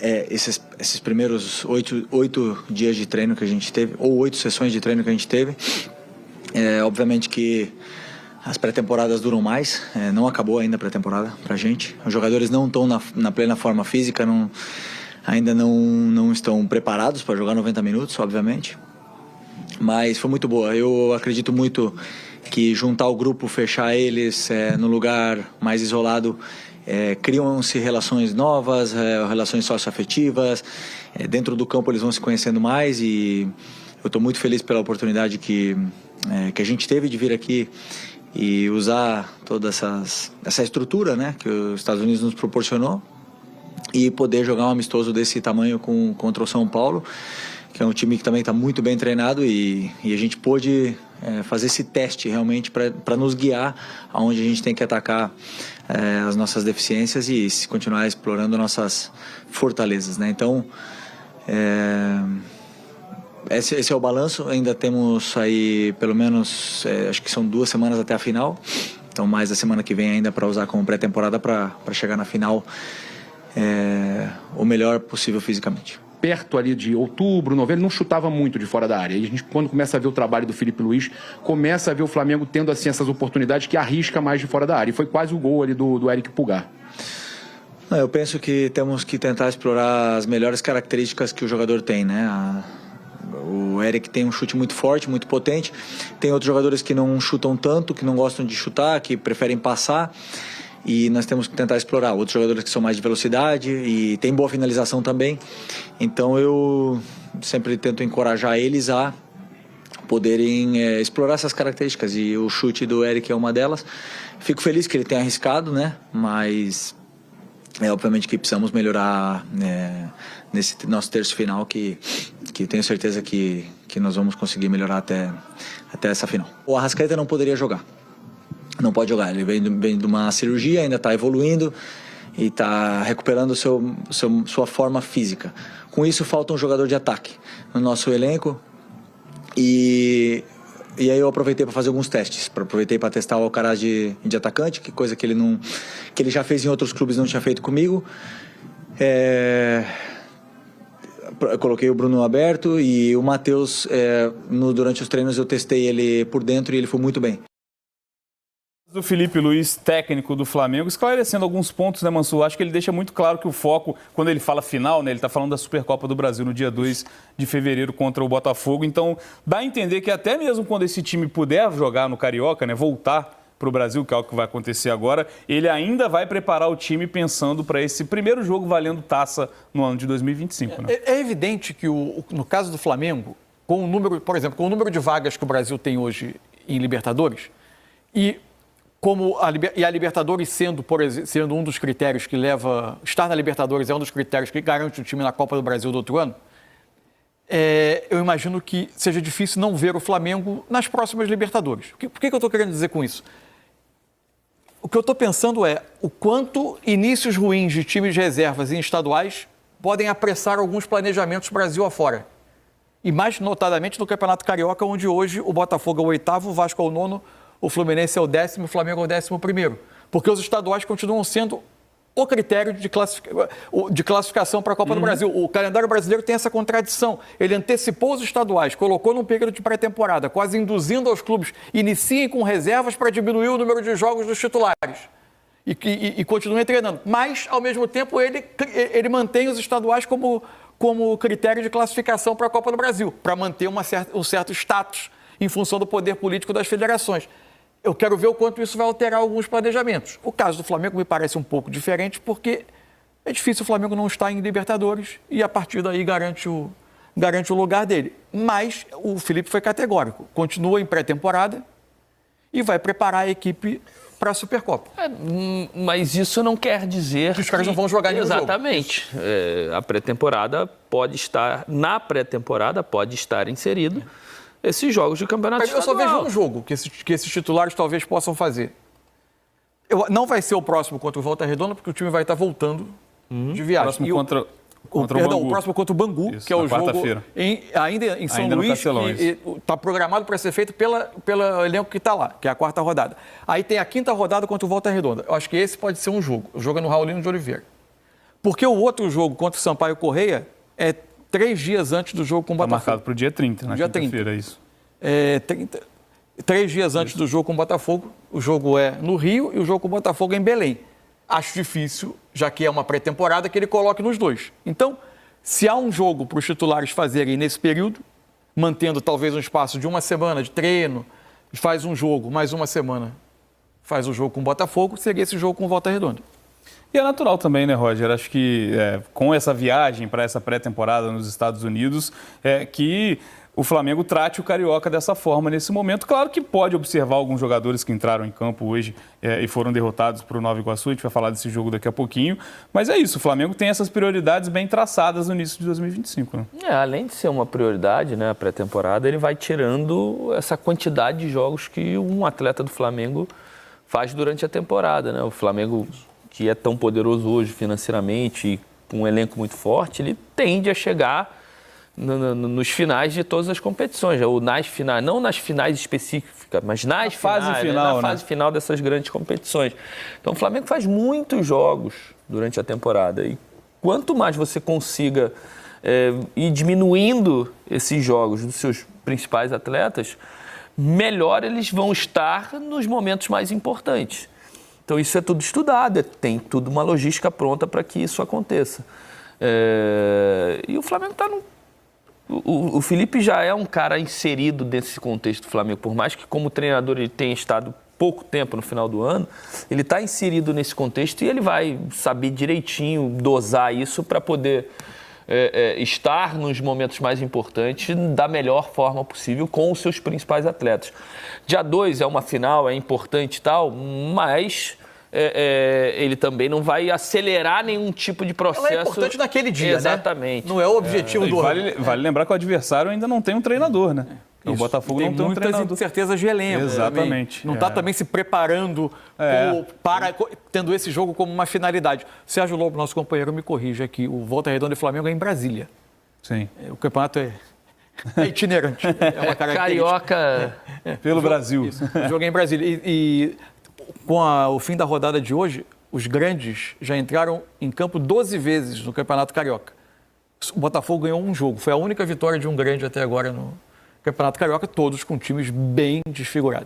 esses primeiros 8 dias de treino que a gente teve, ou 8 sessões de treino que a gente teve. Obviamente que as pré-temporadas duram mais, não acabou ainda a pré-temporada pra gente. Os jogadores não estão na plena forma física, ainda não estão preparados para jogar 90 minutos, obviamente. Mas foi muito boa. Eu acredito muito que juntar o grupo, fechar eles no lugar mais isolado, criam-se relações novas, relações socioafetivas. Dentro do campo eles vão se conhecendo mais e eu estou muito feliz pela oportunidade que a gente teve de vir aqui e usar toda essa estrutura, né, que os Estados Unidos nos proporcionou e poder jogar um amistoso desse tamanho contra o São Paulo, que é um time que também está muito bem treinado e a gente pôde fazer esse teste realmente para nos guiar aonde a gente tem que atacar as nossas deficiências e continuar explorando nossas fortalezas, né? Então, esse é o balanço. Ainda temos aí pelo menos, acho que são 2 semanas até a final, então mais a semana que vem ainda para usar como pré-temporada para chegar na final o melhor possível fisicamente. Perto ali de outubro, novembro, ele não chutava muito de fora da área. E a gente, quando começa a ver o trabalho do Filipe Luís, começa a ver o Flamengo tendo assim essas oportunidades que arrisca mais de fora da área. E foi quase o gol ali do Eric Pulgar. Eu penso que temos que tentar explorar as melhores características que o jogador tem, né? O Eric tem um chute muito forte, muito potente. Tem outros jogadores que não chutam tanto, que não gostam de chutar, que preferem passar. E nós temos que tentar explorar outros jogadores que são mais de velocidade e tem boa finalização também. Então eu sempre tento encorajar eles a poderem explorar essas características e o chute do Eric é uma delas. Fico feliz que ele tenha arriscado, né? Mas obviamente que precisamos melhorar nesse nosso terço final que tenho certeza que nós vamos conseguir melhorar até essa final. O Arrascaeta não poderia jogar. Não pode jogar, ele vem de uma cirurgia, ainda está evoluindo e está recuperando sua forma física. Com isso, falta um jogador de ataque no nosso elenco e aí eu aproveitei para fazer alguns testes. Aproveitei para testar o Alcaraz de atacante, que coisa que ele já fez em outros clubes e não tinha feito comigo. Eu coloquei o Bruno aberto e o Matheus, durante os treinos eu testei ele por dentro e ele foi muito bem. Do Filipe Luís, técnico do Flamengo, esclarecendo alguns pontos, né, Mansur? Acho que ele deixa muito claro que o foco, quando ele fala final, né, ele está falando da Supercopa do Brasil no dia 2 de fevereiro contra o Botafogo. Então, dá a entender que até mesmo quando esse time puder jogar no Carioca, né, voltar para o Brasil, que é o que vai acontecer agora, ele ainda vai preparar o time pensando para esse primeiro jogo valendo taça no ano de 2025. Né? É evidente que, no caso do Flamengo, com o número, por exemplo, com o número de vagas que o Brasil tem hoje em Libertadores, a Libertadores sendo um dos critérios que leva... Estar na Libertadores é um dos critérios que garante o time na Copa do Brasil do outro ano. Eu imagino que seja difícil não ver o Flamengo nas próximas Libertadores. Por que eu estou querendo dizer com isso? O que eu estou pensando é o quanto inícios ruins de times de reservas em estaduais podem apressar alguns planejamentos Brasil afora. E mais notadamente no Campeonato Carioca, onde hoje o Botafogo é o 8º, o Vasco é o 9º, o Fluminense é o 10º, o Flamengo é o 11º. Porque os estaduais continuam sendo o critério de classificação para a Copa do Brasil. O calendário brasileiro tem essa contradição. Ele antecipou os estaduais, colocou num período de pré-temporada, quase induzindo aos clubes iniciem com reservas para diminuir o número de jogos dos titulares. E continuem treinando. Mas, ao mesmo tempo, ele mantém os estaduais como critério de classificação para a Copa do Brasil, para manter um certo status em função do poder político das federações. Eu quero ver o quanto isso vai alterar alguns planejamentos. O caso do Flamengo me parece um pouco diferente, porque é difícil o Flamengo não estar em Libertadores e, a partir daí, garante o lugar dele. Mas o Felipe foi categórico. Continua em pré-temporada e vai preparar a equipe para a Supercopa. Mas isso não quer dizer que os caras não vão jogar nenhum jogo. Exatamente. A pré-temporada pode estar... Na pré-temporada pode estar inserido esses jogos de campeonato estadual. Eu só vejo um jogo que esses titulares talvez possam fazer. Não vai ser o próximo contra o Volta Redonda, porque o time vai estar voltando de viagem. O próximo contra o Bangu. O próximo contra o Bangu, isso, que é o jogo ainda em São Luís, que está programado para ser feito pelo elenco que está lá, que é a 4ª rodada. Aí tem a 5ª rodada contra o Volta Redonda. Eu acho que esse pode ser um jogo. O jogo é no Raulino de Oliveira. Porque o outro jogo contra o Sampaio Correia é 3 dias antes do jogo com o Está Botafogo. marcado para o dia 30, na Dia quinta-feira, isso. 3 dias antes do jogo com o Botafogo. O jogo é no Rio e o jogo com o Botafogo é em Belém. Acho difícil, já que é uma pré-temporada, que ele coloque nos dois. Então, se há um jogo para os titulares fazerem nesse período, mantendo talvez um espaço de uma semana de treino, faz um jogo, mais uma semana, faz o jogo com o Botafogo, seria esse jogo com Volta Redonda. E é natural também, né, Roger? Acho que com essa viagem para essa pré-temporada nos Estados Unidos, que o Flamengo trate o Carioca dessa forma nesse momento. Claro que pode observar alguns jogadores que entraram em campo hoje e foram derrotados para o Nova Iguaçu. A gente vai falar desse jogo daqui a pouquinho. Mas é isso, o Flamengo tem essas prioridades bem traçadas no início de 2025. Né? Além de ser uma prioridade, né, a pré-temporada, ele vai tirando essa quantidade de jogos que um atleta do Flamengo faz durante a temporada. Né? O Flamengo, que é tão poderoso hoje financeiramente e com um elenco muito forte, ele tende a chegar nos finais de todas as competições, ou nas finais, não nas finais específicas, mas nas fase finais, final, na fase final dessas grandes competições. Então o Flamengo faz muitos jogos durante a temporada e quanto mais você consiga ir diminuindo esses jogos dos seus principais atletas, melhor eles vão estar nos momentos mais importantes. Então isso é tudo estudado, tem tudo uma logística pronta para que isso aconteça. E o Flamengo está no... O Felipe já é um cara inserido nesse contexto do Flamengo, por mais que como treinador ele tenha estado pouco tempo no final do ano, ele está inserido nesse contexto e ele vai saber direitinho dosar isso para poder estar nos momentos mais importantes da melhor forma possível com os seus principais atletas. Dia 2 é uma final, é importante e tal, mas... ele também não vai acelerar nenhum tipo de processo. Ela é importante naquele dia, exatamente. Né? Não é o objetivo do ano. Vale lembrar que o adversário ainda não tem um treinador, né? O Botafogo não tem um treinador. Muitas incertezas de elenco. Exatamente. Não está também se preparando tendo esse jogo como uma finalidade. Sérgio Lobo, nosso companheiro, me corrige aqui. O Volta Redonda e Flamengo é em Brasília. Sim. O campeonato é itinerante. É uma característica. Carioca pelo Brasil. Isso. O jogo é em Brasília. E com o fim da rodada de hoje, os grandes já entraram em campo 12 vezes no Campeonato Carioca. O Botafogo ganhou um jogo. Foi a única vitória de um grande até agora no Campeonato Carioca, todos com times bem desfigurados.